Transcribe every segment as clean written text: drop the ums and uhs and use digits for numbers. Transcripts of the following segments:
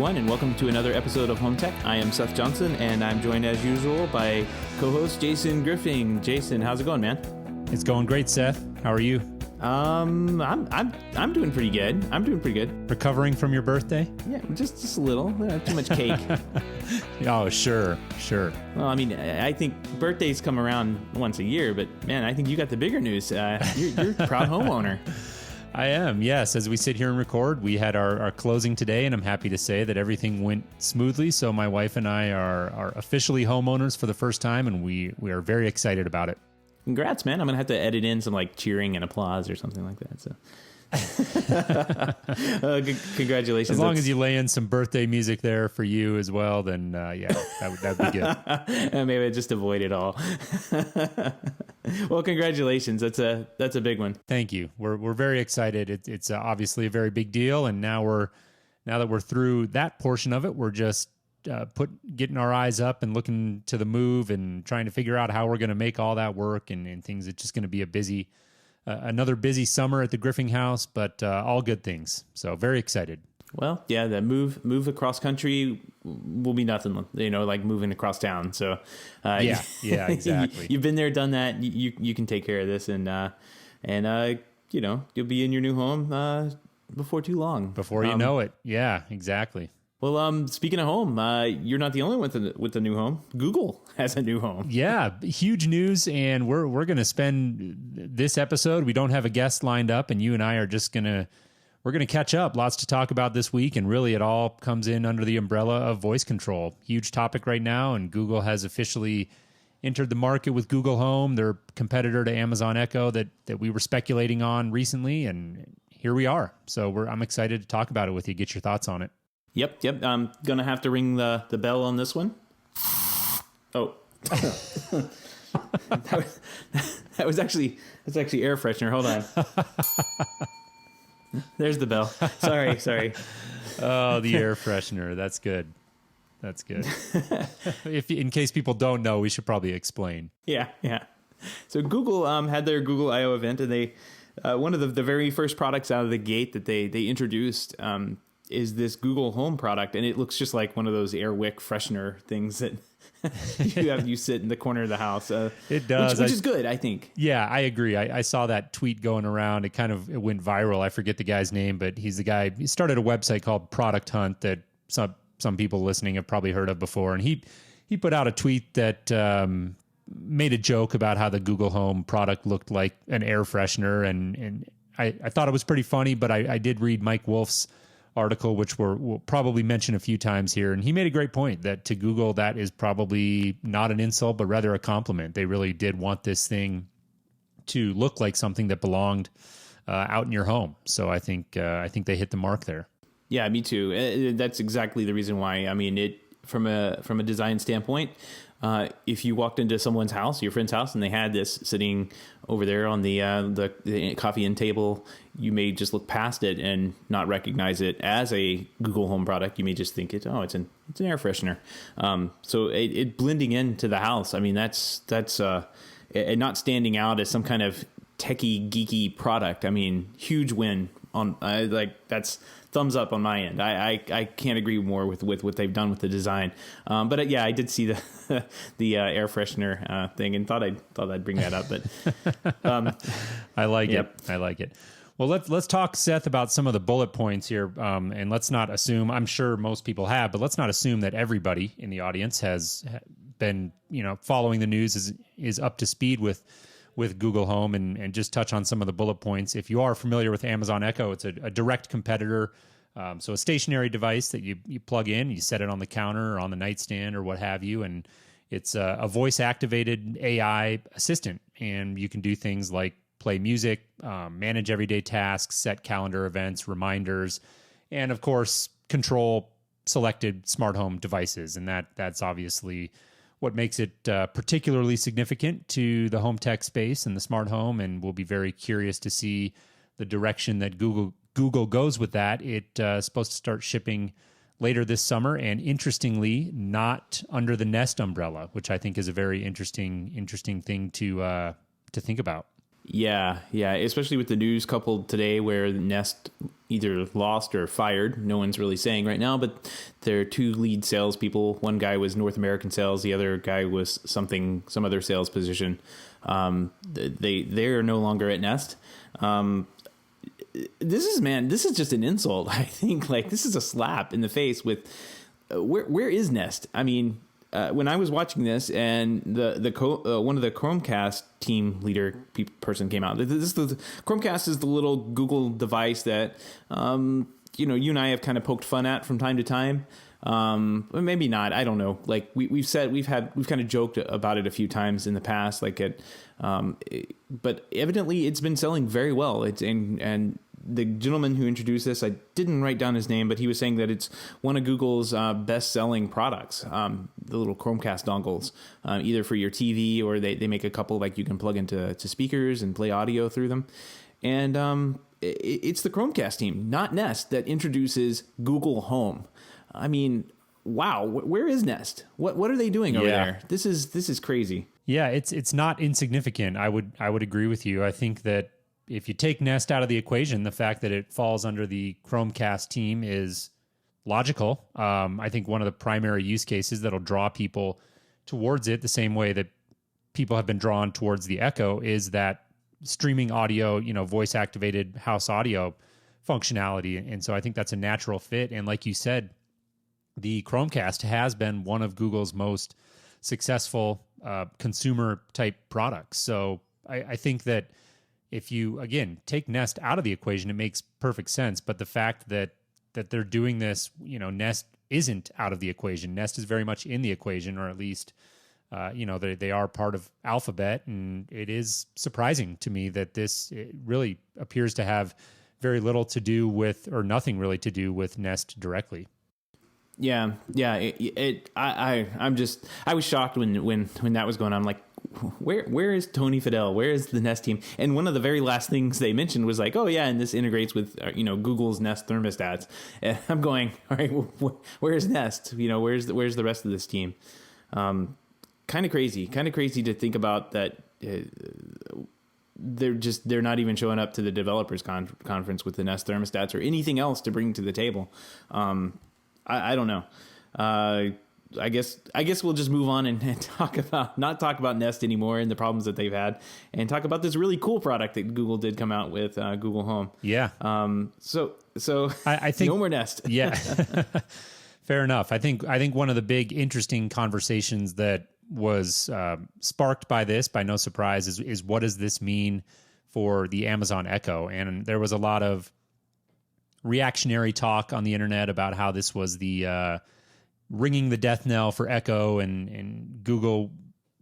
everyone, and welcome to another episode of Home Tech. I am Seth Johnson, and I'm joined as usual by co-host Jason Griffin. Jason, how's it going, man? It's going great, Seth. How are you? I'm doing pretty good. Recovering from your birthday? Yeah, just a little. Not too much cake. Oh, sure. Well, I mean, I think birthdays come around once a year, but man, I think you got the bigger news. You're a proud homeowner. I am, yes. As we sit here and record, we had our closing today, and I'm happy to say that everything went smoothly. So my wife and I are officially homeowners for the first time, and we are very excited about it. Congrats, man. I'm going to have to edit in some like cheering and applause or something like that. So congratulations. As long as you lay in some birthday music there for you as well, then yeah, that'd be good. Maybe I just avoid it all. Well, congratulations. That's a big one. Thank you. We're very excited. It's obviously a very big deal, and now that we're through that portion of it, we're just getting our eyes up and looking to the move and trying to figure out how we're going to make all that work and things. It's just going to be another busy summer at the Griffin house, but all good things. So very excited. Well, yeah, the move across country will be nothing, like moving across town. So yeah, exactly. You've been there, done that. You can take care of this, and you'll be in your new home before too long. Before you know it. Yeah, exactly. Well, speaking of home, you're not the only one with the new home. Google has a new home. Yeah, huge news, and we're going to spend this episode. We don't have a guest lined up, and you and I are just we're going to catch up. Lots to talk about this week, and really it all comes in under the umbrella of voice control. Huge topic right now, and Google has officially entered the market with Google Home, their competitor to Amazon Echo that we were speculating on recently, and here we are. So I'm excited to talk about it with you, get your thoughts on it. Yep. I'm going to have to ring the bell on this one. Oh. That's actually air freshener. Hold on. There's the bell. Sorry. Oh, the air freshener. That's good. In case people don't know, we should probably explain. Yeah. So Google had their Google I/O event, and they one of the very first products out of the gate that they introduced is this Google Home product, and it looks just like one of those air wick freshener things that you sit in the corner of the house. It does, which is good, I think. Yeah, I agree. I saw that tweet going around. It went viral. I forget the guy's name, but he's the guy. He started a website called Product Hunt that some people listening have probably heard of before, and he put out a tweet that made a joke about how the Google Home product looked like an air freshener, and I thought it was pretty funny. But I did read Mike Wolf's article, which we'll probably mention a few times here. And he made a great point that to Google, that is probably not an insult, but rather a compliment. They really did want this thing to look like something that belonged out in your home. So I think they hit the mark there. Yeah, me too. That's exactly the reason why. I mean, from a design standpoint, if you walked into someone's house, your friend's house, and they had this sitting over there on the coffee end table, you may just look past it and not recognize it as a Google Home product. You may just think it's an air freshener. So it blending into the house. I mean, that's and not standing out as some kind of techie geeky product. I mean, huge win on that's thumbs up on my end. I can't agree more with what they've done with the design. But yeah, I did see the air freshener thing and thought I'd bring that up. But I like it. Well, let's talk, Seth, about some of the bullet points here, and let's not assume. I'm sure most people have, but let's not assume that everybody in the audience has been following the news is up to speed with Google Home, and just touch on some of the bullet points. If you are familiar with Amazon Echo, it's a direct competitor. So a stationary device that you plug in, you set it on the counter or on the nightstand or what have you, and it's a voice-activated AI assistant, and you can do things like play music, manage everyday tasks, set calendar events, reminders, and of course, control selected smart home devices. And that's obviously what makes it particularly significant to the home tech space and the smart home, and we'll be very curious to see the direction that Google goes with that. It's supposed to start shipping later this summer, and interestingly, not under the Nest umbrella, which I think is a very interesting thing to think about. Yeah, especially with the news coupled today where Nest either lost or fired. No one's really saying right now, but their two lead salespeople, one guy was North American sales, the other guy was some other sales position. They're no longer at Nest. This is just an insult. I think this is a slap in the face with where is Nest? I mean, when I was watching this and one of the Chromecast team leader person came out. The Chromecast is the little Google device that you and I have kind of poked fun at from time to time. Maybe not. I don't know. Like we've kind of joked about it a few times in the past. But evidently it's been selling very well. And the gentleman who introduced this, I didn't write down his name, but he was saying that it's one of Google's best-selling products. The little Chromecast dongles, either for your TV or they make a couple you can plug into speakers and play audio through them. And it's the Chromecast team, not Nest, that introduces Google Home. I mean, wow, where is Nest? What are they doing over there? This is crazy. Yeah, it's not insignificant. I would agree with you. I think that if you take Nest out of the equation, the fact that it falls under the Chromecast team is logical. I think one of the primary use cases that'll draw people towards it, the same way that people have been drawn towards the Echo, is that streaming audio, voice activated house audio functionality. And so I think that's a natural fit. And like you said, the Chromecast has been one of Google's most successful consumer type products. So I think that if you, again, take Nest out of the equation, it makes perfect sense. But the fact that they're doing this, Nest isn't out of the equation. Nest is very much in the equation, or at least, they are part of Alphabet. And it is surprising to me that it really appears to have very little to do with, or nothing really to do with, Nest directly. Yeah. I was shocked when that was going on. I'm like, where is Tony Fadell? Where is the Nest team? And one of the very last things they mentioned was like, oh yeah, and this integrates with Google's Nest thermostats. And I'm going, all right, where's Nest? Where's the rest of this team? Kind of crazy to think about that. They're not even showing up to the developers conference with the Nest thermostats or anything else to bring to the table. I don't know. I guess we'll just move on and not talk about Nest anymore and the problems that they've had, and talk about this really cool product that Google did come out with, Google Home. Yeah. So I think no more Nest. Yeah. Fair enough. I think one of the big interesting conversations that was sparked by this, by no surprise, is what does this mean for the Amazon Echo? And there was a lot of reactionary talk on the internet about how this was the ringing the death knell for Echo, and Google,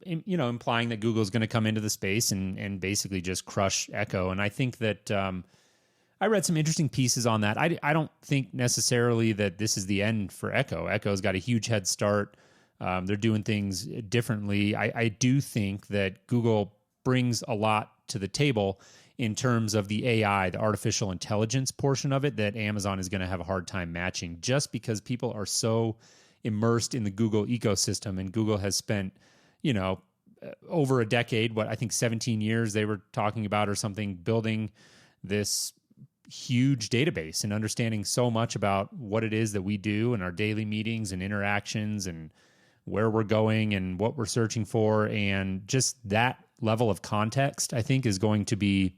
implying that Google's going to come into the space and basically just crush Echo. And I think that I read some interesting pieces on that. I don't think necessarily that this is the end for Echo. Echo's got a huge head start. They're doing things differently. I do think that Google brings a lot to the table in terms of the AI, the artificial intelligence portion of it, that Amazon is going to have a hard time matching, just because people are so immersed in the Google ecosystem. And Google has spent, over a decade, I think 17 years they were talking about or something, building this huge database and understanding so much about what it is that we do in our daily meetings and interactions and where we're going and what we're searching for. And just that level of context, I think, is going to be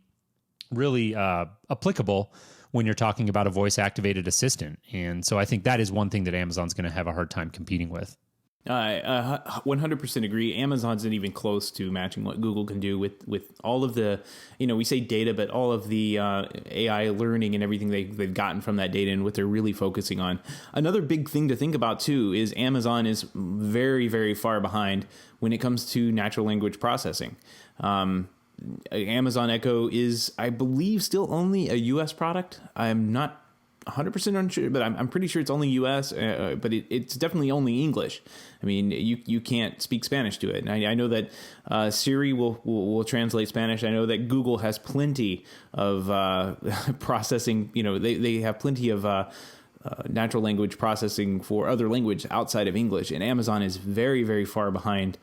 really applicable when you're talking about a voice-activated assistant. And so I think that is one thing that Amazon's going to have a hard time competing with. I 100% agree. Amazon's not even close to matching what Google can do with all of the, we say data, but all of the AI learning and everything they've gotten from that data and what they're really focusing on. Another big thing to think about, too, is Amazon is very, very far behind when it comes to natural language processing. Amazon Echo is, I believe, still only a U.S. product. I'm not 100% unsure, but I'm pretty sure it's only U.S., but it's definitely only English. I mean, you can't speak Spanish to it. And I know that Siri will translate Spanish. I know that Google has plenty of processing. They have plenty of natural language processing for other language outside of English. And Amazon is very, very far behind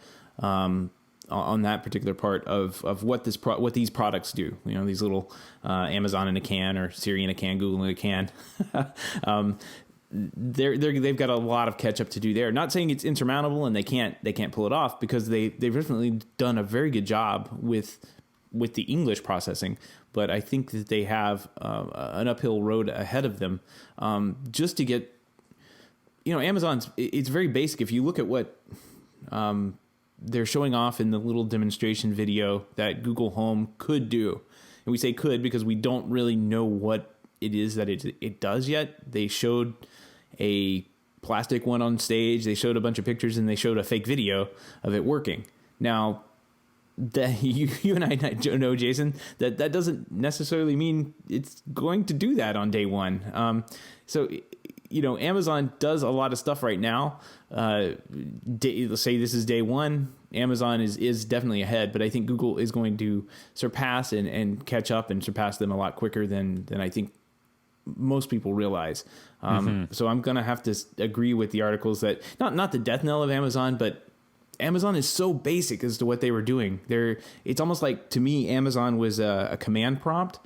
on that particular part of what what these products do. These little Amazon in a can, or Siri in a can, Google in a can. They've got a lot of catch up to do there. Not saying it's insurmountable and they can't pull it off, because they've definitely done a very good job with the English processing. But I think that they have an uphill road ahead of them, just to get. Amazon's, it's very basic. If you look at what they're showing off in the little demonstration video that Google Home could do, and we say could because we don't really know what it is that it does yet. They showed a plastic one on stage. They showed a bunch of pictures, and they showed a fake video of it working. Now, that you and I know, Jason, that doesn't necessarily mean it's going to do that on day one. So, Amazon does a lot of stuff right now. Let's say this is day one. Amazon is definitely ahead, but I think Google is going to surpass and catch up and surpass them a lot quicker than I think most people realize. So I'm going to have to agree with the articles that not the death knell of Amazon, but Amazon is so basic as to what they were doing. It's almost like, to me, Amazon was a command prompt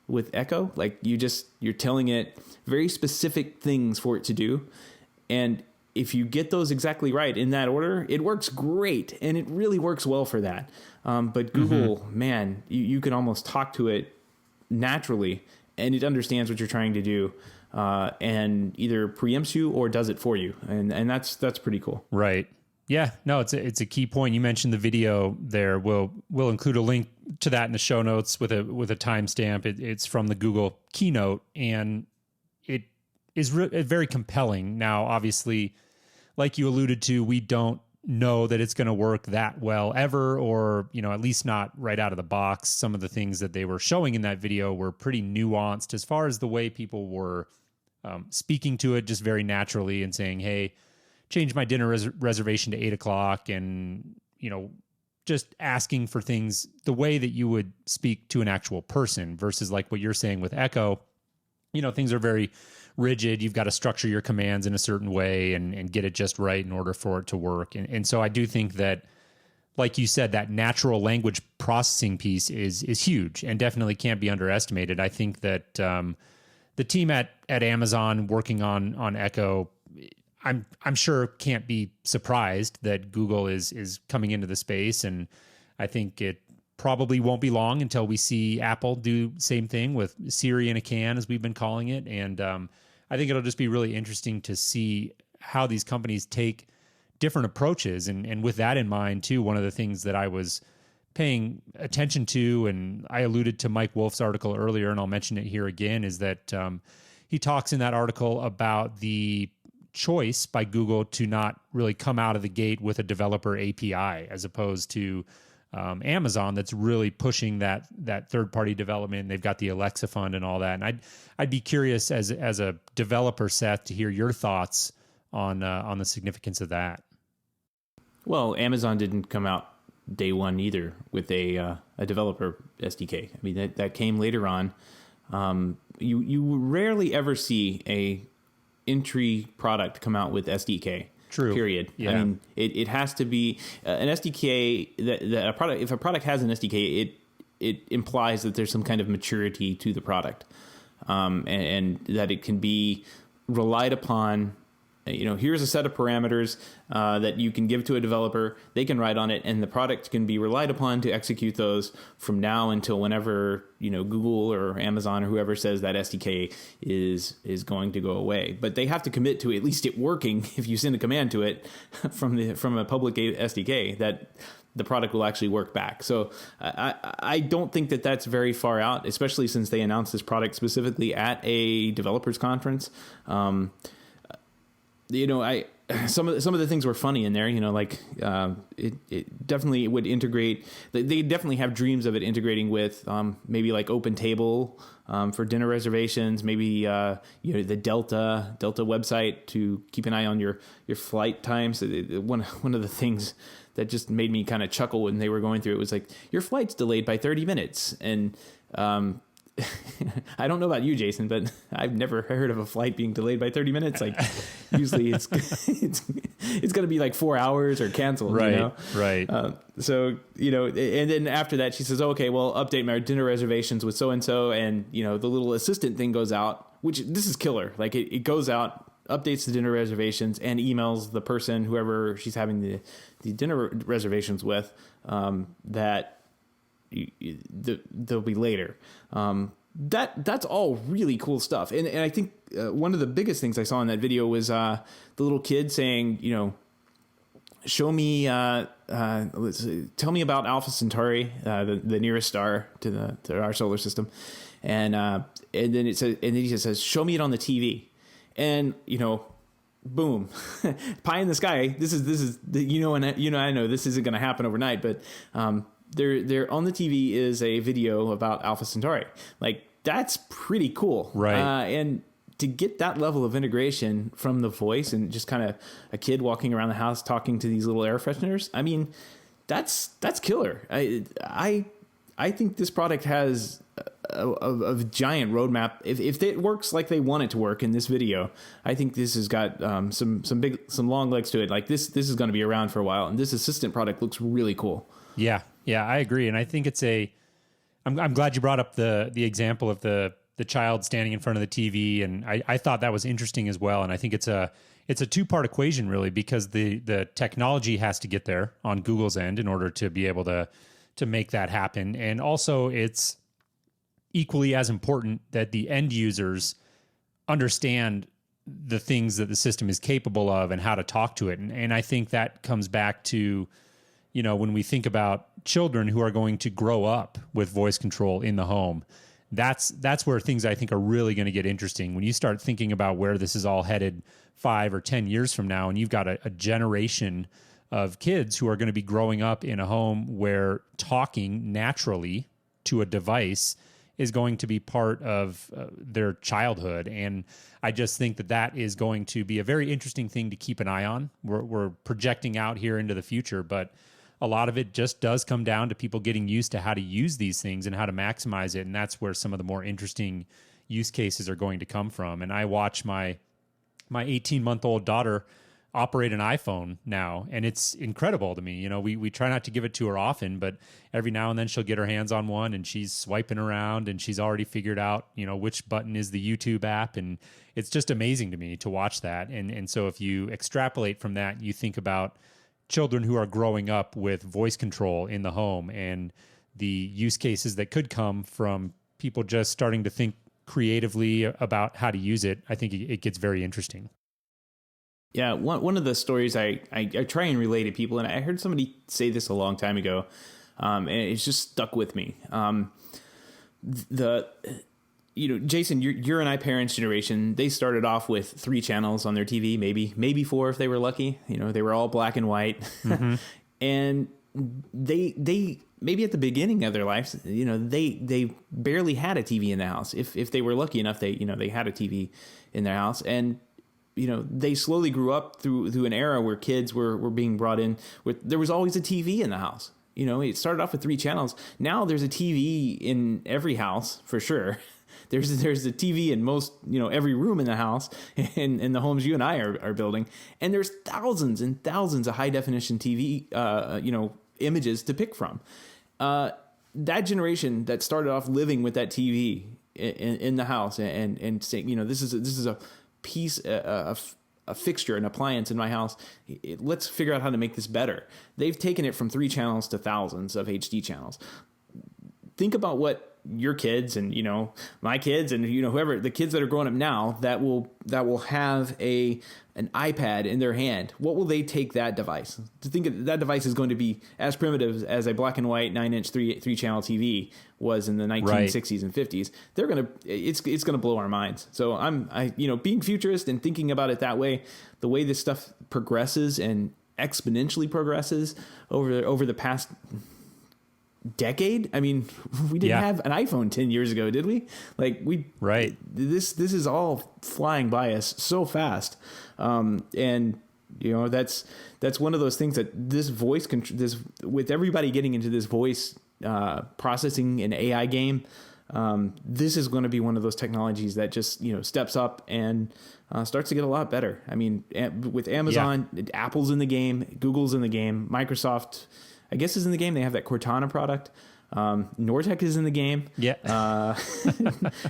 with Echo. Like you're telling it very specific things for it to do. And if you get those exactly right in that order, it works great. And it really works well for that. But Google, man, you can almost talk to it naturally, and it understands what you're trying to do, and either preempts you or does it for you. And that's pretty cool. Right. Yeah, no, it's a key point. You mentioned the video there. We'll include a link to that in the show notes with a timestamp. It's from the Google keynote, and it is very compelling. Now, obviously, like you alluded to, we don't know that it's going to work that well ever, or at least not right out of the box. Some of the things that they were showing in that video were pretty nuanced as far as the way people were speaking to it, just very naturally, and saying, "Hey, change my dinner reservation to 8:00," and just asking for things the way that you would speak to an actual person, versus like what you're saying with Echo. Things are very rigid. You've got to structure your commands in a certain way and get it just right in order for it to work. And so I do think that, like you said, that natural language processing piece is huge and definitely can't be underestimated. I think that the team at Amazon working on Echo, I'm sure can't be surprised that Google is coming into the space, and I think it probably won't be long until we see Apple do same thing with Siri in a can, as we've been calling it. And I think it'll just be really interesting to see how these companies take different approaches. And with that in mind, too, one of the things that I was paying attention to, and I alluded to Mike Wolf's article earlier, and I'll mention it here again, is that he talks in that article about the choice by Google to not really come out of the gate with a developer API, as opposed to Amazon, that's really pushing that third-party development. They've got the Alexa fund and all that. And I'd be curious as a developer, Seth, to hear your thoughts on the significance of that. Well, Amazon didn't come out day one either with a developer SDK. I mean, that came later on. You rarely ever see a entry product come out with SDK. True. Period. Yeah. I mean, it has to be an SDK. That a product, if a product has an SDK, it implies that there's some kind of maturity to the product, and that it can be relied upon. Here's a set of parameters that you can give to a developer. They can write on it, and the product can be relied upon to execute those from now until whenever Google or Amazon or whoever says that SDK is going to go away. But they have to commit to at least it working. If you send a command to it from a public SDK, that the product will actually work back. So I don't think that that's very far out, especially since they announced this product specifically at a developers conference. Some of the things were funny in there, it definitely would integrate. They definitely have dreams of it integrating with maybe like OpenTable for dinner reservations, maybe the Delta website to keep an eye on your flight times. One of the things that just made me kind of chuckle when they were going through it was like, your flight's delayed by 30 minutes. And I don't know about you, Jason, but I've never heard of a flight being delayed by 30 minutes. Like usually it's going to be like 4 hours or canceled. Right. You know? Right. So, and then after that, she says, okay, well, update my dinner reservations with so-and-so. And, the little assistant thing goes out, which this is killer. Like it goes out, updates the dinner reservations, and emails the person, whoever she's having the dinner reservations with, that they'll be later. That's all really cool stuff. And I think one of the biggest things I saw in that video was the little kid saying, show me, tell me about Alpha Centauri, the nearest star to our solar system. And then it says, and then he says, show me it on the TV. And, boom, pie in the sky. This is I know this isn't going to happen overnight, but, there on the TV is a video about Alpha Centauri. Like that's pretty cool. Right. And to get that level of integration from the voice and just kind of a kid walking around the house talking to these little air fresheners, I mean, that's killer. I think this product has a giant roadmap. If it works like they want it to work in this video, I think this has got some long legs to it. Like this is going to be around for a while, and this assistant product looks really cool. Yeah, I agree, and I think it's I'm glad you brought up the example of the child standing in front of the TV, and I thought that was interesting as well. And I think it's a two-part equation really, because the technology has to get there on Google's end in order to be able to make that happen, and also it's equally as important that the end users understand the things that the system is capable of and how to talk to it. And I think that comes back to, when we think about children who are going to grow up with voice control in the home, that's where things I think are really going to get interesting. When you start thinking about where this is all headed 5 or 10 years from now, and you've got a generation of kids who are going to be growing up in a home where talking naturally to a device is going to be part of their childhood. And I just think that is going to be a very interesting thing to keep an eye on. We're projecting out here into the future, but a lot of it just does come down to people getting used to how to use these things and how to maximize it. And that's where some of the more interesting use cases are going to come from. And I watch my 18-month-old daughter operate an iPhone now, and it's incredible to me. We try not to give it to her often, but every now and then she'll get her hands on one, and she's swiping around, and she's already figured out, which button is the YouTube app, and it's just amazing to me to watch that. And so if you extrapolate from that, you think about children who are growing up with voice control in the home and the use cases that could come from people just starting to think creatively about how to use it. I think it gets very interesting. Yeah, one of the stories I try and relay to people, and I heard somebody say this a long time ago, and it's just stuck with me. Jason, your and I parents' generation, they started off with 3 channels on their TV, maybe 4 if they were lucky. They were all black and white, mm-hmm. And they maybe at the beginning of their lives, they barely had a TV in the house. If they were lucky enough, they had a TV in their house, and they slowly grew up through an era where kids were being brought in with, there was always a TV in the house. It started off with 3 channels. Now there's a TV in every house for sure. There's a TV in most, every room in the house and in the homes you and I are building. And there's thousands and thousands of high definition TV, images to pick from. That generation that started off living with that TV in the house and saying, this is a piece, a fixture, an appliance in my house. Let's figure out how to make this better. They've taken it from 3 channels to thousands of HD channels. Think about what your kids and my kids and whoever, the kids that are growing up now that will have an iPad in their hand. What will they take that device? To think that device is going to be as primitive as a black and white 9-inch 3 channel TV was in the 1960s and 50s. It's gonna blow our minds. So I being futurist and thinking about it that way, the way this stuff progresses and exponentially progresses over the past decade. I mean, we didn't have an iPhone 10 years ago, did we? Right. This is all flying by us so fast. And that's one of those things that this with everybody getting into this voice processing and AI game, This is going to be one of those technologies that just, steps up and starts to get a lot better. I mean, with Amazon, Apple's in the game, Google's in the game, Microsoft, I guess, is in the game. They have that Cortana product. Nortec is in the game. Yeah.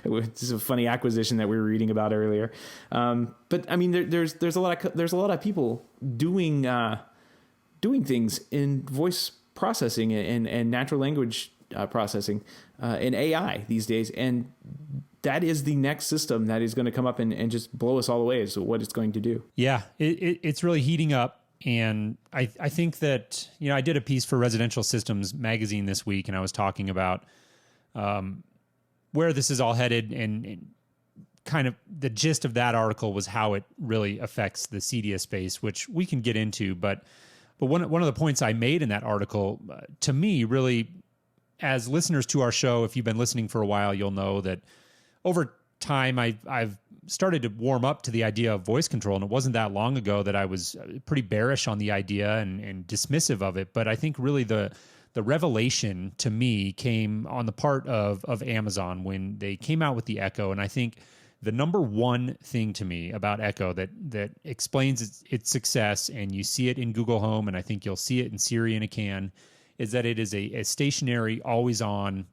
This is a funny acquisition that we were reading about earlier. But I mean, there's a lot of people doing things in voice processing and natural language processing in AI these days. And that is the next system that is going to come up and just blow us all away as to what it's going to do. Yeah, it's really heating up. And I think that, I did a piece for Residential Systems magazine this week, and I was talking about where this is all headed, and kind of the gist of that article was how it really affects the CEDIA space, which we can get into. But one of the points I made in that article, to me, really, as listeners to our show, if you've been listening for a while, you'll know that over time I've started to warm up to the idea of voice control. And it wasn't that long ago that I was pretty bearish on the idea and dismissive of it. But I think really the revelation to me came on the part of Amazon when they came out with the Echo. And I think the number one thing to me about Echo that explains its success, and you see it in Google Home, and I think you'll see it in Siri in a can, is that it is a stationary, always-on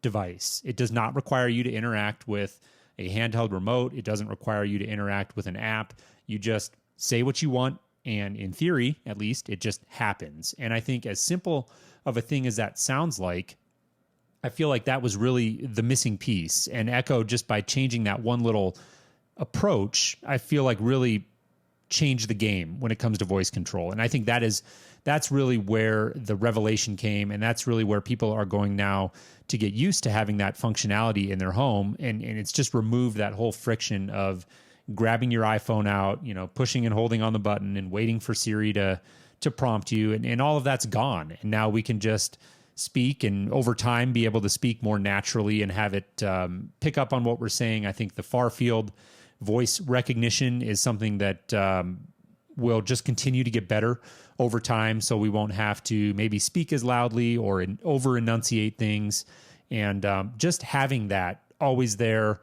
device. It does not require you to interact with a handheld remote. It doesn't require you to interact with an app. You just say what you want, and in theory, at least, it just happens. And I think as simple of a thing as that sounds like, I feel like that was really the missing piece. And Echo, just by changing that one little approach, I feel like really changed the game when it comes to voice control. And I think that's really where the revelation came, and that's really where people are going now to get used to having that functionality in their home. And it's just removed that whole friction of grabbing your iPhone out, pushing and holding on the button and waiting for Siri to prompt you. And all of that's gone. And now we can just speak, and over time be able to speak more naturally and have it pick up on what we're saying. I think the far field voice recognition is something that will just continue to get better over time, so we won't have to maybe speak as loudly or over enunciate things. And just having that always there,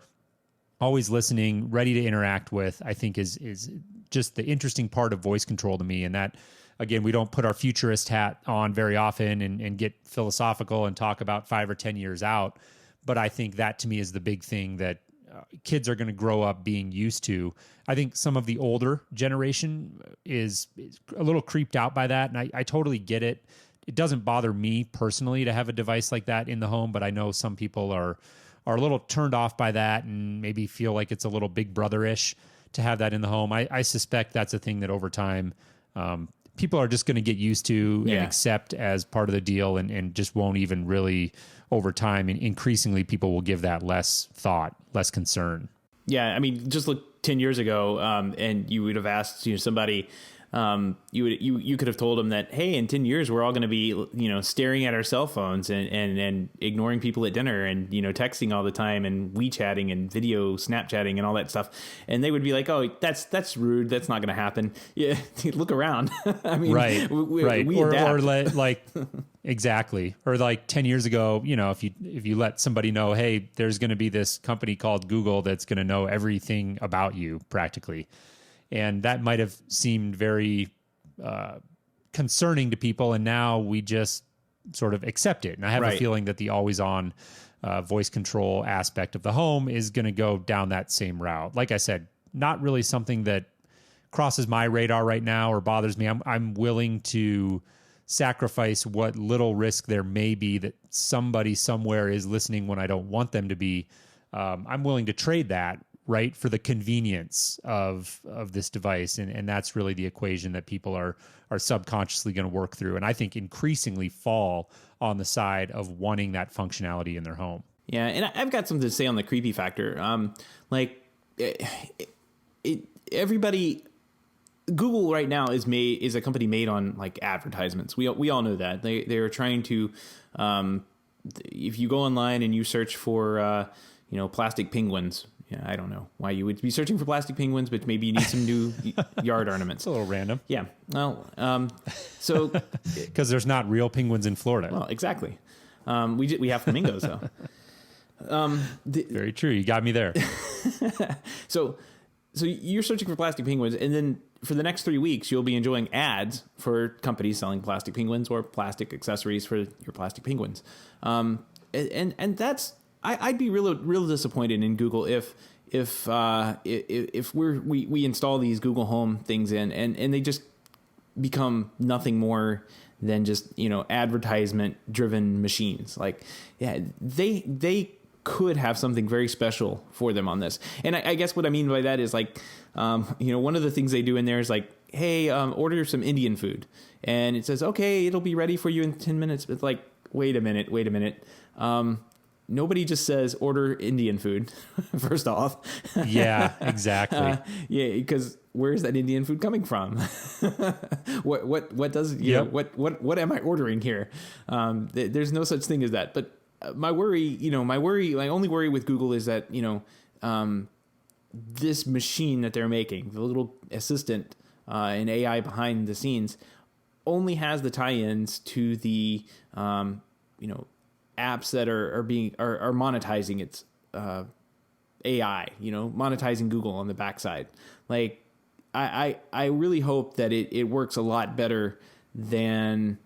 always listening, ready to interact with, I think is just the interesting part of voice control to me. And that, again, we don't put our futurist hat on very often and get philosophical and talk about 5 or 10 years out. But I think that to me is the big thing that kids are going to grow up being used to. I think some of the older generation is a little creeped out by that, and I totally get it. It doesn't bother me personally to have a device like that in the home, but I know some people are a little turned off by that and maybe feel like it's a little Big Brother-ish to have that in the home. I suspect that's a thing that over time people are just going to get used to and accept as part of the deal, and just won't even really over time. And increasingly people will give that less thought, less concern. Yeah. I mean, just look 10 years ago, and you would have asked, somebody, you could have told them that, hey, in 10 years, we're all going to be, staring at our cell phones and ignoring people at dinner and, texting all the time and WeChatting and video Snapchatting and all that stuff. And they would be like, oh, that's rude. That's not going to happen. Yeah. Look around. I mean, right. We adapt. Or like, exactly. Or like 10 years ago, if you let somebody know, hey, there's going to be this company called Google that's going to know everything about you practically. And that might have seemed very concerning to people. And now we just sort of accept it. And I have a feeling that the always on voice control aspect of the home is going to go down that same route. Like I said, not really something that crosses my radar right now or bothers me. I'm willing to sacrifice what little risk there may be that somebody somewhere is listening when I don't want them to be. I'm willing to trade that, right, for the convenience of this device. And that's really the equation that people are subconsciously going to work through. And I think increasingly fall on the side of wanting that functionality in their home. Yeah. And I've got something to say on the creepy factor. Everybody, Google right now is a company made on like advertisements. We all know that they're trying to, if you go online and you search for, plastic penguins. Yeah, I don't know why you would be searching for plastic penguins, but maybe you need some new yard ornaments. It's a little random. Yeah. Well, so because there's not real penguins in Florida. Well, exactly. We have flamingos though. Very true. You got me there. So you're searching for plastic penguins, and then for the next 3 weeks, you'll be enjoying ads for companies selling plastic penguins or plastic accessories for your plastic penguins. And that's, I'd be real disappointed in Google if we install these Google Home things in and they just become nothing more than just, advertisement driven machines. Like, yeah, they could have something very special for them on this. And I guess what I mean by that is like, one of the things they do in there is like, hey, order some Indian food. And it says, okay, it'll be ready for you in 10 minutes. It's like, wait a minute. Nobody just says order Indian food, first off. Yeah, exactly. Because where's that Indian food coming from? What does, what am I ordering here? There's no such thing as that. But my only worry with Google is that, this machine that they're making, the little assistant and AI behind the scenes, only has the tie-ins to the, apps that are monetizing its AI, monetizing Google on the backside. Like, I really hope that it works a lot better than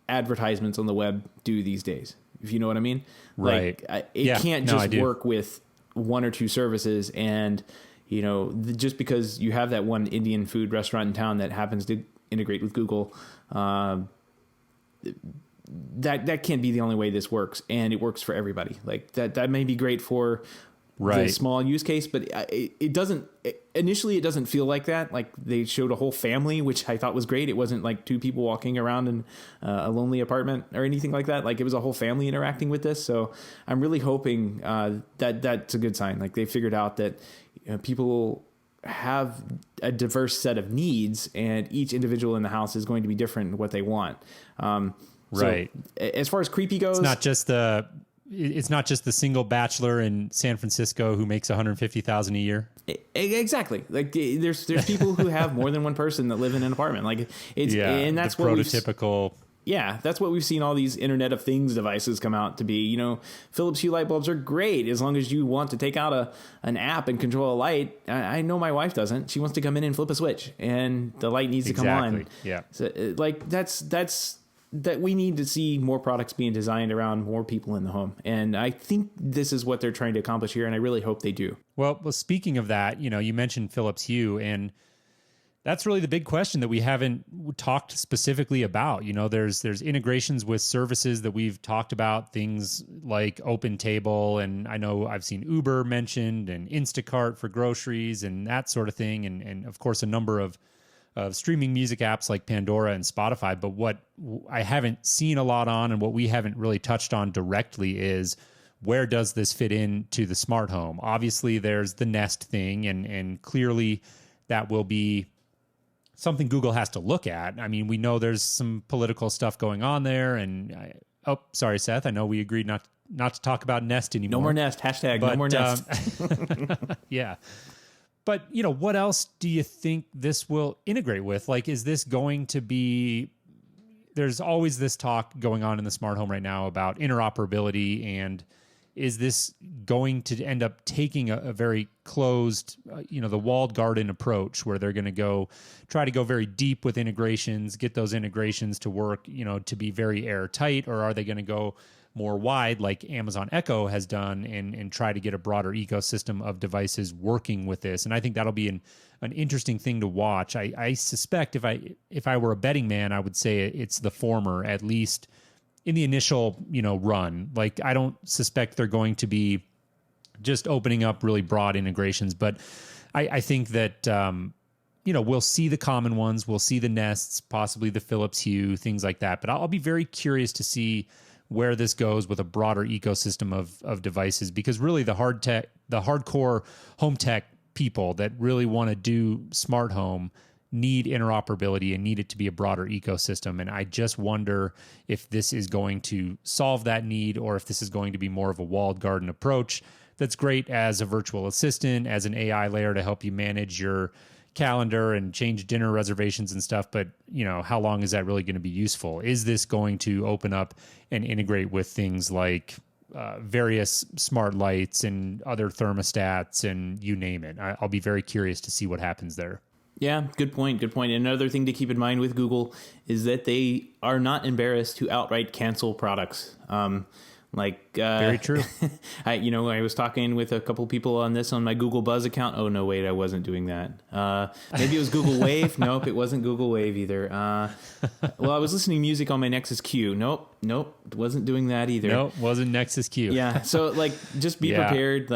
advertisements on the web do these days, if you know what I mean. Right. Like, it can't just work with one or two services, and just because you have that one Indian food restaurant in town that happens to integrate with Google, that can't be the only way this works, and it works for everybody. Like that may be great for the small use case, but it doesn't. Initially, it doesn't feel like that. Like, they showed a whole family, which I thought was great. It wasn't like two people walking around in a lonely apartment or anything like that. Like, it was a whole family interacting with this. So I'm really hoping that that's a good sign. Like, they figured out that people have a diverse set of needs, and each individual in the house is going to be different in what they want. Right. So, as far as creepy goes, it's not just the single bachelor in San Francisco who makes $150,000 a year. Exactly. Like, there's people who have more than one person that live in an apartment. Like, and that's the what prototypical. That's what we've seen all these Internet of Things devices come out to be. Philips Hue light bulbs are great as long as you want to take out an app and control a light. I know my wife doesn't. She wants to come in and flip a switch, and the light needs to come on. Yeah. So, that we need to see more products being designed around more people in the home. And I think this is what they're trying to accomplish here, and I really hope they do. Well, speaking of that, you mentioned Philips Hue, and that's really the big question that we haven't talked specifically about. There's integrations with services that we've talked about, things like OpenTable, and I know I've seen Uber mentioned, and Instacart for groceries and that sort of thing, and of course a number of streaming music apps like Pandora and Spotify. But what I haven't seen a lot on, and what we haven't really touched on directly, is where does this fit into the smart home? Obviously, there's the Nest thing, and clearly that will be something Google has to look at. I mean, we know there's some political stuff going on there, and sorry, Seth, I know we agreed not to talk about Nest anymore. No more Nest. Hashtag no more Nest. Yeah. But, what else do you think this will integrate with? Like, is this going to be... There's always this talk going on in the smart home right now about interoperability, and is this going to end up taking a very closed, the walled garden approach, where they're going to try to go very deep with integrations, get those integrations to work, to be very airtight, or are they going to go more wide like Amazon Echo has done and try to get a broader ecosystem of devices working with this? And I think that'll be an interesting thing to watch. I suspect if I were a betting man, I would say it's the former, at least in the initial, run. Like, I don't suspect they're going to be just opening up really broad integrations, but I think that, we'll see the common ones, we'll see the Nests, possibly the Philips Hue, things like that. But I'll be very curious to see where this goes with a broader ecosystem of devices, because really the hardcore home tech people that really want to do smart home need interoperability and need it to be a broader ecosystem. And I just wonder if this is going to solve that need, or if this is going to be more of a walled garden approach that's great as a virtual assistant, as an AI layer to help you manage your calendar and change dinner reservations and stuff. But, how long is that really going to be useful? Is this going to open up and integrate with things like, various smart lights and other thermostats and you name it. I'll be very curious to see what happens there. Yeah, good point. Good point. Another thing to keep in mind with Google is that they are not embarrassed to outright cancel products. Very true. I was talking with a couple people on this on my Google Buzz account. Oh, no, wait, I wasn't doing that. Maybe it was Google Wave. Nope, it wasn't Google Wave either. Well, I was listening to music on my Nexus Q. Nope, wasn't doing that either. Nope, wasn't Nexus Q. Yeah, so just be prepared.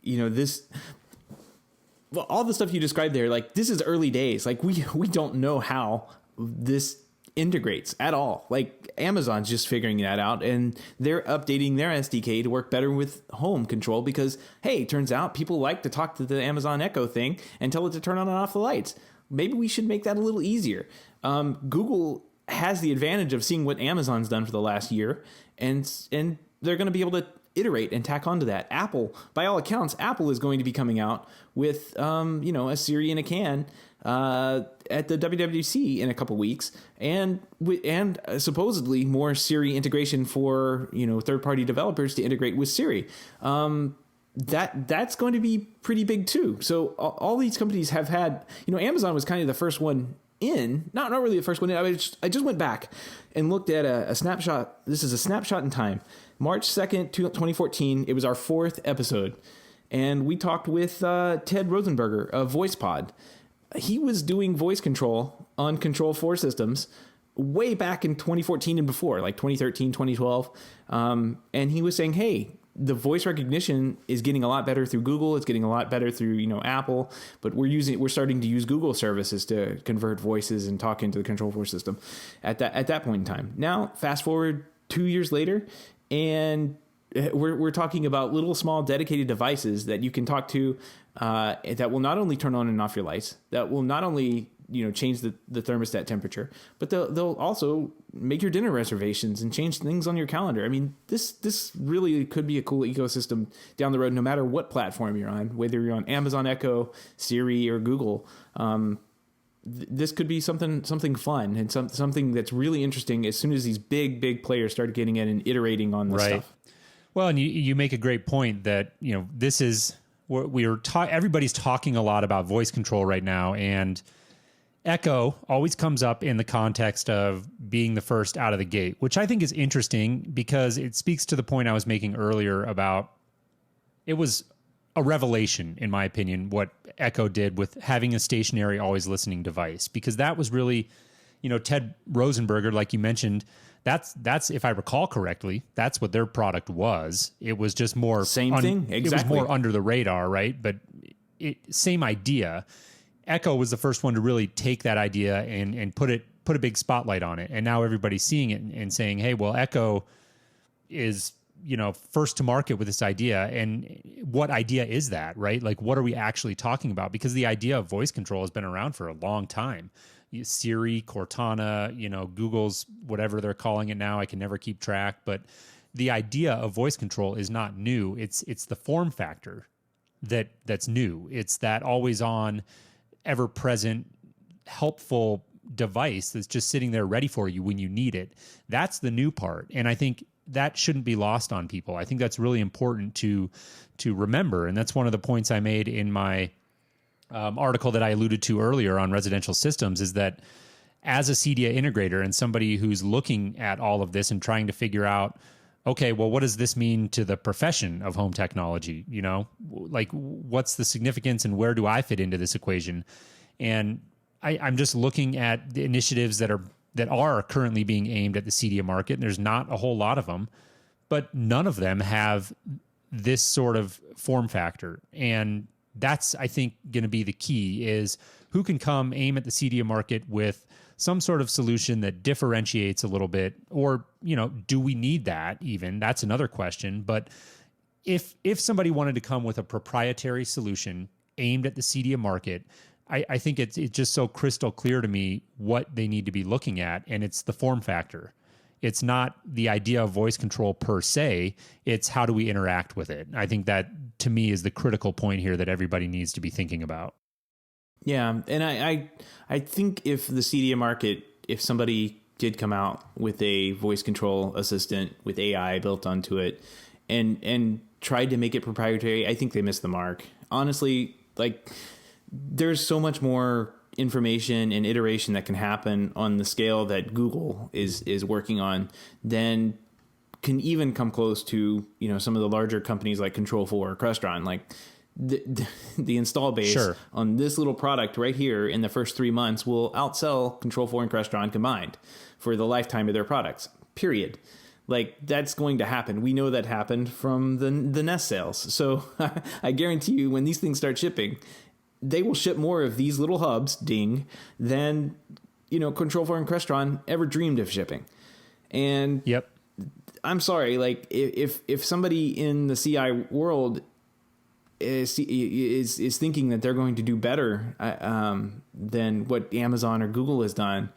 This... Well, all the stuff you described there, this is early days. We don't know how this integrates at all. Amazon's just figuring that out, and they're updating their SDK to work better with home control because, hey, turns out people like to talk to the Amazon Echo thing and tell it to turn on and off the lights. Maybe we should make that a little easier. Google has the advantage of seeing what Amazon's done for the last year, and they're going to be able to iterate and tack onto that. Apple, by all accounts, Apple is going to be coming out with, a Siri in a can at the WWDC in a couple weeks, and supposedly more Siri integration for third-party developers to integrate with Siri. That's going to be pretty big too. So all these companies have had. Amazon was kind of the first one in, not really the first one in. I just went back and looked at a snapshot. This is a snapshot in time. March 2nd, 2014. It was our 4th episode. And we talked with Ted Rosenberger of VoicePod. He was doing voice control on Control 4 systems way back in 2014 and before, 2013, 2012. And he was saying, hey, the voice recognition is getting a lot better through Google. It's getting a lot better through, Apple, but we're starting to use Google services to convert voices and talk into the Control 4 system at that point in time. Now, fast forward 2 years later, and we're talking about little small dedicated devices that you can talk to that will not only turn on and off your lights, that will not only change the thermostat temperature, but they'll also make your dinner reservations and change things on your calendar. I mean, this really could be a cool ecosystem down the road, no matter what platform you're on, whether you're on Amazon Echo, Siri, or Google. This could be something fun and something that's really interesting as soon as these big players start getting in and iterating on this stuff. Well, and you make a great point that, this is what everybody's talking a lot about voice control right now, and Echo always comes up in the context of being the first out of the gate, which I think is interesting because it speaks to the point I was making earlier about it was a revelation, in my opinion, what Echo did with having a stationary, always listening device, because that was really, Ted Rosenberger, like you mentioned, that's if I recall correctly, that's what their product was. It was just more same thing. Exactly. It was more under the radar, right? But same idea. Echo was the first one to really take that idea and put a big spotlight on it. And now everybody's seeing it and saying, hey, well, Echo is, first to market with this idea. And what idea is that, right? What are we actually talking about? Because the idea of voice control has been around for a long time. Siri, Cortana, Google's whatever they're calling it now. I can never keep track. But the idea of voice control is not new. It's the form factor that's new. It's that always on, ever present, helpful device that's just sitting there ready for you when you need it. That's the new part. And I think that shouldn't be lost on people. I think that's really important to remember. And that's one of the points I made in my article that I alluded to earlier on residential systems, is that as a CEDIA integrator and somebody who's looking at all of this and trying to figure out, okay, well, what does this mean to the profession of home technology? What's the significance and where do I fit into this equation? And I'm just looking at the initiatives that are currently being aimed at the CEDIA market. And there's not a whole lot of them, but none of them have this sort of form factor. And that's, I think, going to be the key, is who can come aim at the CEDIA market with some sort of solution that differentiates a little bit, or, do we need that even? That's another question. But if somebody wanted to come with a proprietary solution aimed at the CEDIA market, I think it's just so crystal clear to me what they need to be looking at, and it's the form factor. It's not the idea of voice control per se, it's how do we interact with it. I think that, to me, is the critical point here that everybody needs to be thinking about. Yeah, and I think if the CEDIA market, if somebody did come out with a voice control assistant with AI built onto it, and tried to make it proprietary, I think they missed the mark. Honestly, like there's so much more information and iteration that can happen on the scale that Google is working on than can even come close to, you know, some of the larger companies like Control4 or Crestron. Like the install base on this little product right here in the first 3 months will outsell Control4 and Crestron combined for the lifetime of their products, period. Like that's going to happen. We know that happened from the Nest sales. So I guarantee you when these things start shipping, they will ship more of these little hubs, ding, than, you know, Control4 and Crestron ever dreamed of shipping. And I'm sorry, like if somebody in the CI world is thinking that they're going to do better than what Amazon or Google has done,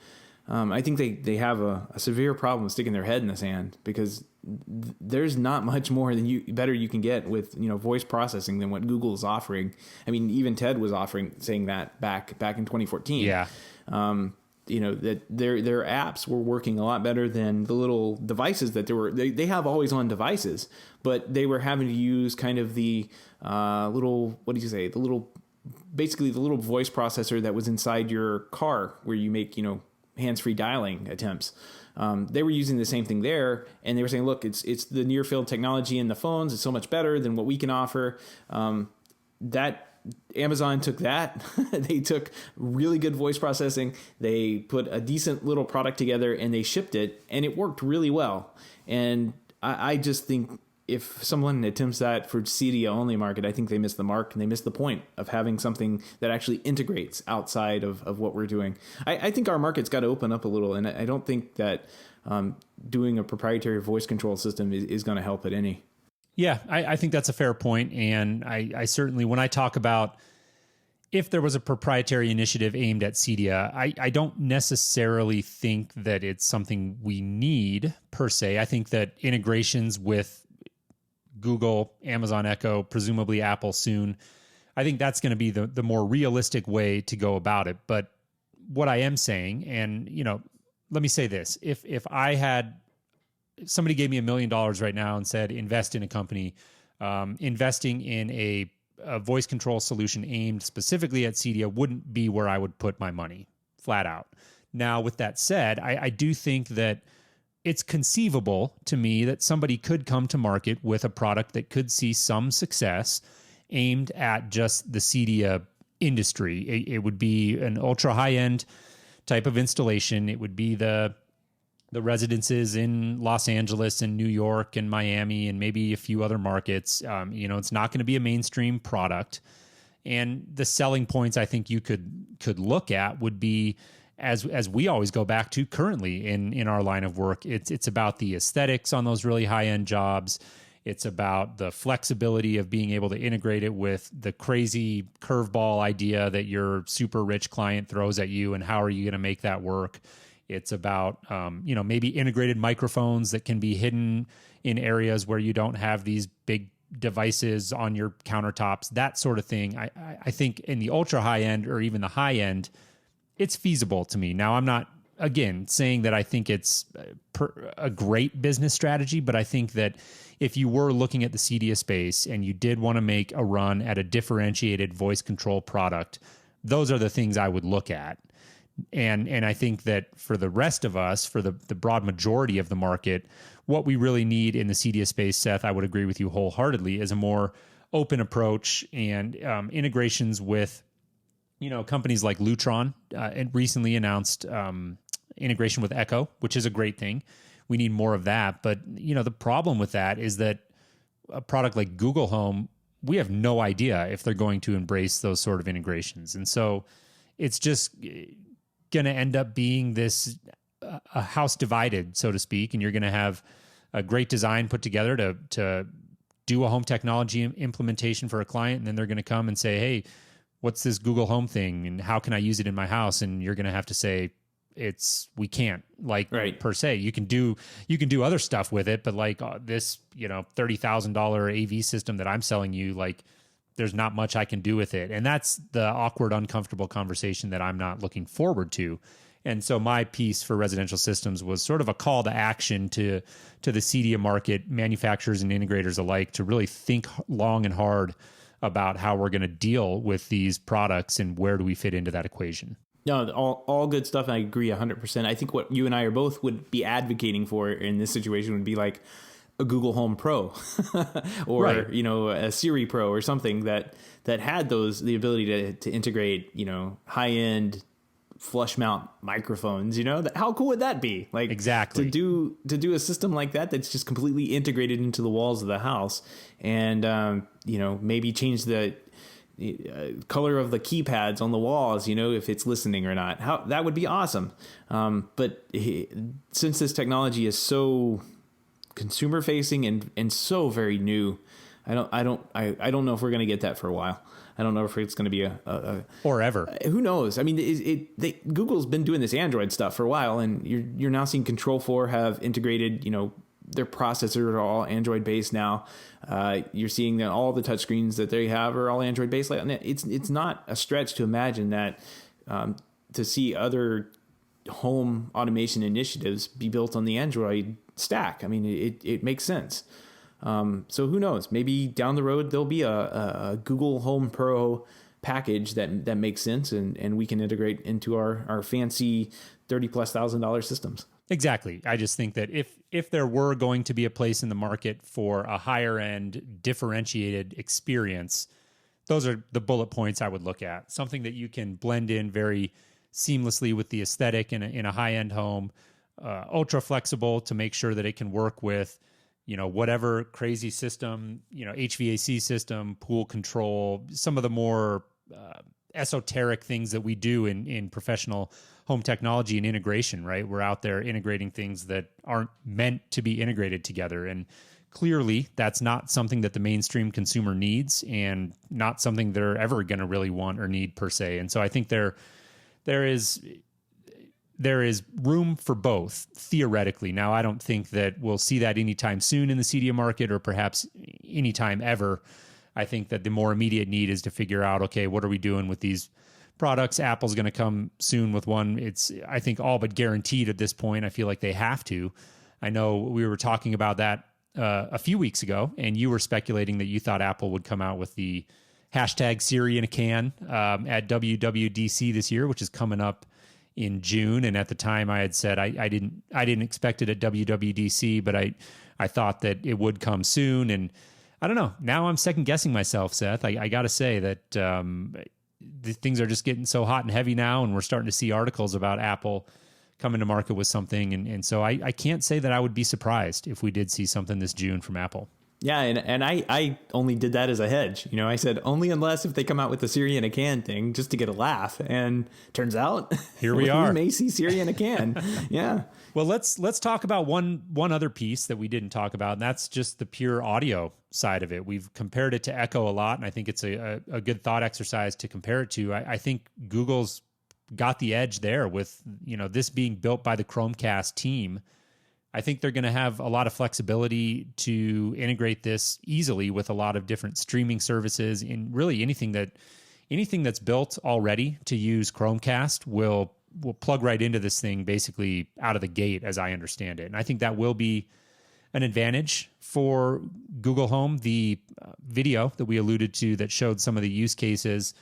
I think they have a severe problem sticking their head in the sand, because there's not much more than better you can get with, you know, voice processing than what Google is offering. I mean, even Ted was saying that back in 2014. Yeah. You know, that their apps were working a lot better than the little devices that they have always on devices, but they were having to use kind of the basically the little voice processor that was inside your car where you make, you know, hands-free dialing attempts. They were using the same thing there, and they were saying, look, it's the near field technology in the phones. It's so much better than what we can offer. That Amazon took that. They took really good voice processing. They put a decent little product together and they shipped it, and it worked really well. And I just think if someone attempts that for CDA only market, I think they missed the mark, and they missed the point of having something that actually integrates outside of what we're doing. I think our market's got to open up a little, and I don't think that doing a proprietary voice control system is going to help it any. Yeah, I think that's a fair point. And I certainly, when I talk about if there was a proprietary initiative aimed at Cedia, I don't necessarily think that it's something we need per se. I think that integrations with Google, Amazon Echo, presumably Apple soon, I think that's going to be the more realistic way to go about it. But what I am saying, and, you know, let me say this, if somebody gave me $1 million right now and said, invest in a company, investing in a voice control solution aimed specifically at Cedia wouldn't be where I would put my money, flat out. Now, with that said, I do think that it's conceivable to me that somebody could come to market with a product that could see some success aimed at just the Cedia industry. It would be an ultra high-end type of installation. It would be the residences in Los Angeles and New York and Miami and maybe a few other markets. You know, it's not going to be a mainstream product. And the selling points I think you could look at would be, as we always go back to currently in our line of work, it's about the aesthetics on those really high-end jobs. It's about the flexibility of being able to integrate it with the crazy curveball idea that your super rich client throws at you, and how are you going to make that work? It's about, you know, maybe integrated microphones that can be hidden in areas where you don't have these big devices on your countertops, that sort of thing. I think in the ultra high end or even the high end, it's feasible to me. Now, I'm not, again, saying that I think it's a great business strategy, but I think that if you were looking at the Cedia space and you did want to make a run at a differentiated voice control product, those are the things I would look at. And I think that for the rest of us, for the broad majority of the market, what we really need in the Cedia space, Seth, I would agree with you wholeheartedly, is a more open approach and integrations with, you know, companies like Lutron and recently announced integration with Echo, which is a great thing. We need more of that. But, you know, the problem with that is that a product like Google Home, we have no idea if they're going to embrace those sort of integrations. And so it's just going to end up being this a house divided, so to speak, and you're going to have a great design put together to do a home technology implementation for a client, and then they're going to come and say, hey, what's this Google Home thing, and how can I use it in my house? And you're going to have to say, we can't, like, right, per se. You can do other stuff with it, but like this, you know, $30,000 AV system that I'm selling you, like, there's not much I can do with it. And that's the awkward, uncomfortable conversation that I'm not looking forward to. And so my piece for residential systems was sort of a call to action to the CEDIA market, manufacturers and integrators alike, to really think long and hard about how we're going to deal with these products and where do we fit into that equation. No, all good stuff. And I agree 100%. I think what you and I are both would be advocating for in this situation would be like a Google Home Pro or, right. A Siri Pro or something that had the ability to integrate, high-end flush mount microphones. How cool would that be? Like, exactly to do a system like that that's just completely integrated into the walls of the house, and maybe change the color of the keypads on the walls, if it's listening or not. How that would be awesome. But since this technology is so consumer facing and so very new, I don't know if we're going to get that for a while. I don't know if it's going to be or ever. Who knows? I mean, Google's been doing this Android stuff for a while, and you're now seeing Control 4 have integrated, their processors are all Android based now. You're seeing that all the touchscreens that they have are all Android based. It's not a stretch to imagine that to see other home automation initiatives be built on the Android stack. I mean, it makes sense. So who knows? Maybe down the road there'll be a Google Home Pro package that makes sense, and we can integrate into our fancy $30,000+ systems. Exactly. I just think that if there were going to be a place in the market for a higher end differentiated experience, those are the bullet points I would look at. Something that you can blend in very seamlessly with the aesthetic in a high end home, ultra flexible to make sure that it can work with whatever crazy system, HVAC system, pool control, some of the more esoteric things that we do in professional home technology and integration, right? We're out there integrating things that aren't meant to be integrated together. And clearly that's not something that the mainstream consumer needs, and not something they're ever going to really want or need per se. And so I think there is room for both theoretically. Now, I don't think that we'll see that anytime soon in the CEDIA market, or perhaps anytime ever. I think that the more immediate need is to figure out, okay, what are we doing with these products? Apple's going to come soon with one. It's, I think, all but guaranteed at this point. I feel like they have to. I know we were talking about that a few weeks ago, and you were speculating that you thought Apple would come out with the hashtag Siri in a can at WWDC this year, which is coming up in June. And at the time I had said I didn't expect it at WWDC, but I thought that it would come soon. And I don't know. Now I'm second guessing myself, Seth. I got to say that the things are just getting so hot and heavy now, and we're starting to see articles about Apple coming to market with something. And so I can't say that I would be surprised if we did see something this June from Apple. Yeah, and I only did that as a hedge. I said only unless if they come out with the Siri in a can thing just to get a laugh. And turns out here we are. We may see Siri in a can. Yeah. Well, let's talk about one other piece that we didn't talk about, and that's just the pure audio side of it. We've compared it to Echo a lot, and I think it's a good thought exercise to compare it to. I think Google's got the edge there with this being built by the Chromecast team. I think they're going to have a lot of flexibility to integrate this easily with a lot of different streaming services, and really anything that's built already to use Chromecast will plug right into this thing basically out of the gate, as I understand it. And I think that will be an advantage for Google Home. The video that we alluded to that showed some of the use cases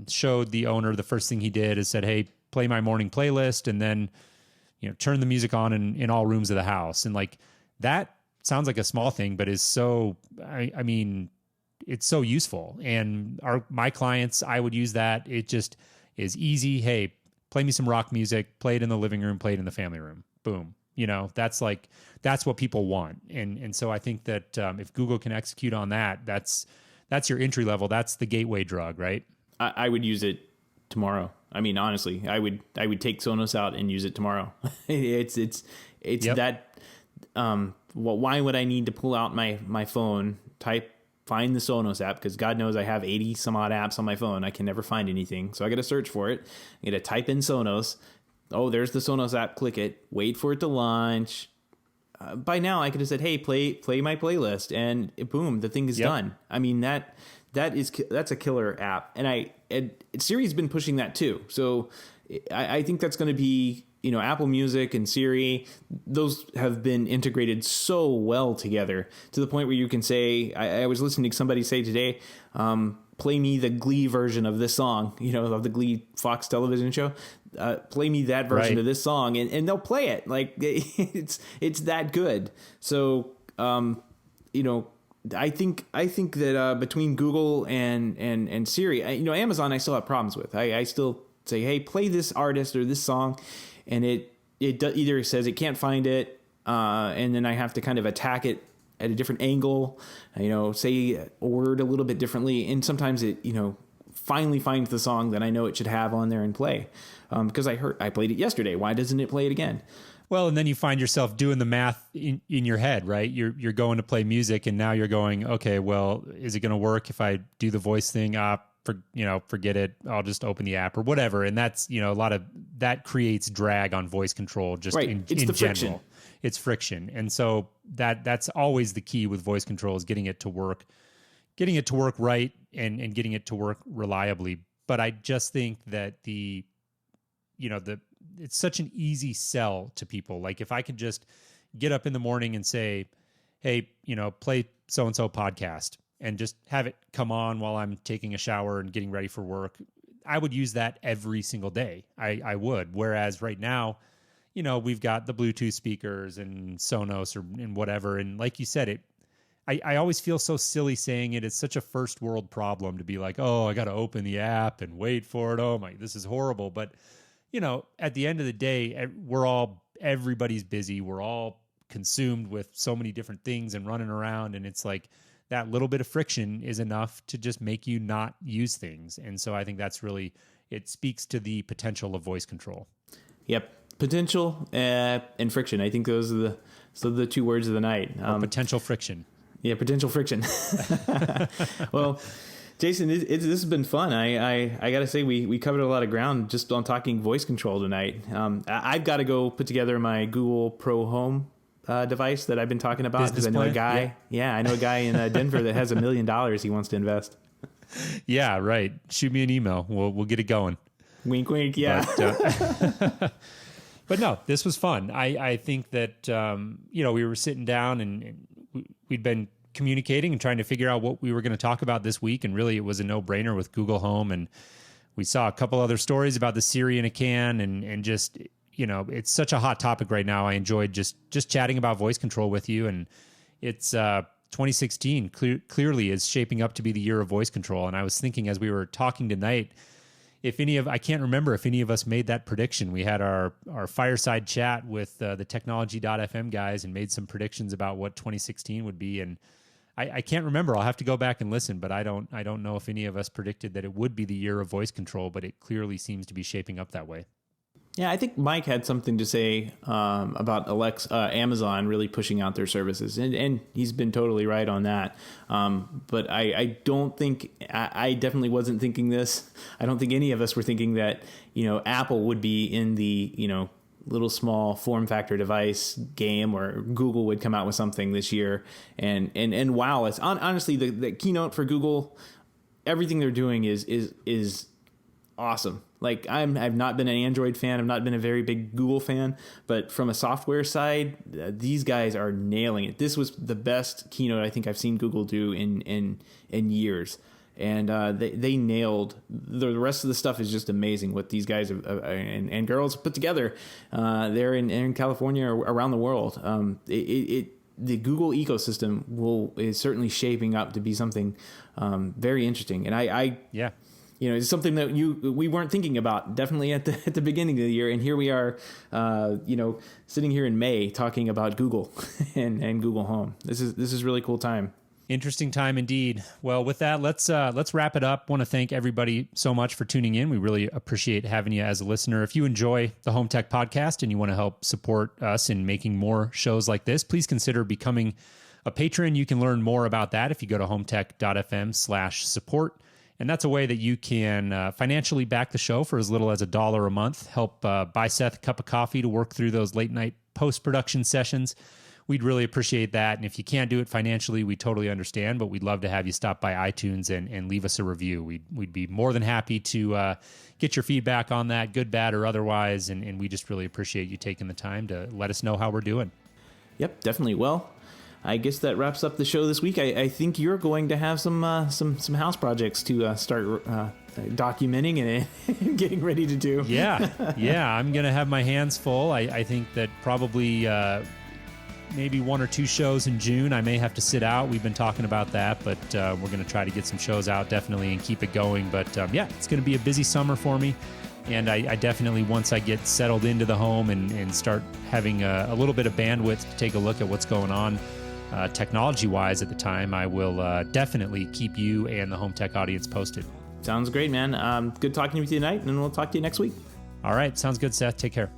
showed the owner, the first thing he did is said, hey, play my morning playlist, and then turn the music on in all rooms of the house. And like, that sounds like a small thing, but is so, I mean, it's so useful. And my clients, I would use that. It just is easy. Hey, play me some rock music, play it in the living room, play it in the family room. Boom. That's what people want. And so I think that if Google can execute on that, that's your entry level. That's the gateway drug, right? I would use it tomorrow. I mean, honestly, I would take Sonos out and use it tomorrow. It's yep. That. Why would I need to pull out my phone, find the Sonos app? Because God knows I have 80 some odd apps on my phone. I can never find anything, so I got to search for it. I got to type in Sonos. Oh, there's the Sonos app. Click it. Wait for it to launch. By now, I could have said, "Hey, play my playlist," and boom, the thing is yep. done. I mean that's a killer app, and Siri's been pushing that too. So I think that's going to be, Apple Music and Siri, those have been integrated so well together to the point where you can say, I was listening to somebody say today, play me the Glee version of this song, of the Glee Fox television show. Play me that version of this song, and they'll play it. Like it's that good. So, I think that between Google and Siri, Amazon, I still have problems with. I still say, hey, play this artist or this song, and it either says it can't find it, and then I have to kind of attack it at a different angle, say a word a little bit differently, and sometimes it finally finds the song that I know it should have on there and play, because I played it yesterday. Why doesn't it play it again? Well, and then you find yourself doing the math in your head, right? You're going to play music, and now you're going, okay, well, is it going to work if I do the voice thing? Forget it. I'll just open the app or whatever. And that's, a lot of that creates drag on voice control. Just right. It's the general. friction. It's friction, and so that's always the key with voice control is getting it to work right, and getting it to work reliably. But I just think that it's such an easy sell to people. Like if I could just get up in the morning and say, hey, play so-and-so podcast, and just have it come on while I'm taking a shower and getting ready for work, I would use that every single day. I would. Whereas right now, we've got the Bluetooth speakers and Sonos and whatever. And like you said, I always feel so silly saying it. It's such a first world problem to be like, oh, I got to open the app and wait for it. Oh my, this is horrible. But at the end of the day, everybody's busy. We're all consumed with so many different things and running around. And it's like that little bit of friction is enough to just make you not use things. And so I think that's really, it speaks to the potential of voice control. Yep. Potential and friction. I think those are the two words of the night. Potential friction. Yeah. Potential friction. Well, Jason, this has been fun. I got to say, we covered a lot of ground just on talking voice control tonight. I've got to go put together my Google Pro Home device that I've been talking about, because I know a guy. Yeah, I know a guy in Denver that has $1 million he wants to invest. Yeah, right. Shoot me an email. We'll get it going. Wink, wink. Yeah. But no, this was fun. I think that we were sitting down and we'd been communicating and trying to figure out what we were going to talk about this week. And really it was a no-brainer with Google Home. And we saw a couple other stories about the Siri in a can, and just, it's such a hot topic right now. I enjoyed just chatting about voice control with you. And it's 2016 clearly is shaping up to be the year of voice control. And I was thinking as we were talking tonight, I can't remember if any of us made that prediction. We had our fireside chat with the technology.fm guys and made some predictions about what 2016 would be. And I can't remember. I'll have to go back and listen, but I don't know if any of us predicted that it would be the year of voice control, but it clearly seems to be shaping up that way. Yeah, I think Mike had something to say about Amazon really pushing out their services, and he's been totally right on that. But I don't think, I definitely wasn't thinking this. I don't think any of us were thinking that, Apple would be in the, little small form factor device game, or Google would come out with something this year. And wow, it's honestly the keynote for Google, everything they're doing is awesome. Like I've not been an Android fan. I've not been a very big Google fan, but from a software side, these guys are nailing it. This was the best keynote I think I've seen Google do in years. And they nailed the rest of the stuff. Is just amazing what these guys and girls put together there in California or around the world. The Google ecosystem is certainly shaping up to be something very interesting. And it's something that we weren't thinking about definitely at the beginning of the year, and here we are, sitting here in May talking about Google and Google Home. This is really cool time. Interesting time indeed. Well, with that, let's wrap it up. Want to thank everybody so much for tuning in. We really appreciate having you as a listener. If you enjoy the Home Tech Podcast and you want to help support us in making more shows like this, please consider becoming a patron. You can learn more about that if you go to HomeTech.fm/support. And that's a way that you can financially back the show for as little as $1 a month. Help buy Seth a cup of coffee to work through those late night post-production sessions. we'd really appreciate that. And if you can't do it financially, we totally understand, but we'd love to have you stop by iTunes and leave us a review. We'd be more than happy to get your feedback on that, good, bad, or otherwise. And we just really appreciate you taking the time to let us know how we're doing. Yep, definitely. Well, I guess that wraps up the show this week. I think you're going to have some house projects to start documenting and getting ready to do. Yeah, I'm going to have my hands full. I think that probably maybe 1 or 2 shows in June. I may have to sit out. We've been talking about that, but we're going to try to get some shows out definitely and keep it going. But it's going to be a busy summer for me. And I definitely, once I get settled into the home and start having a little bit of bandwidth to take a look at what's going on technology-wise at the time, I will definitely keep you and the Home Tech audience posted. Sounds great, man. Good talking with you tonight, and we'll talk to you next week. All right. Sounds good, Seth. Take care.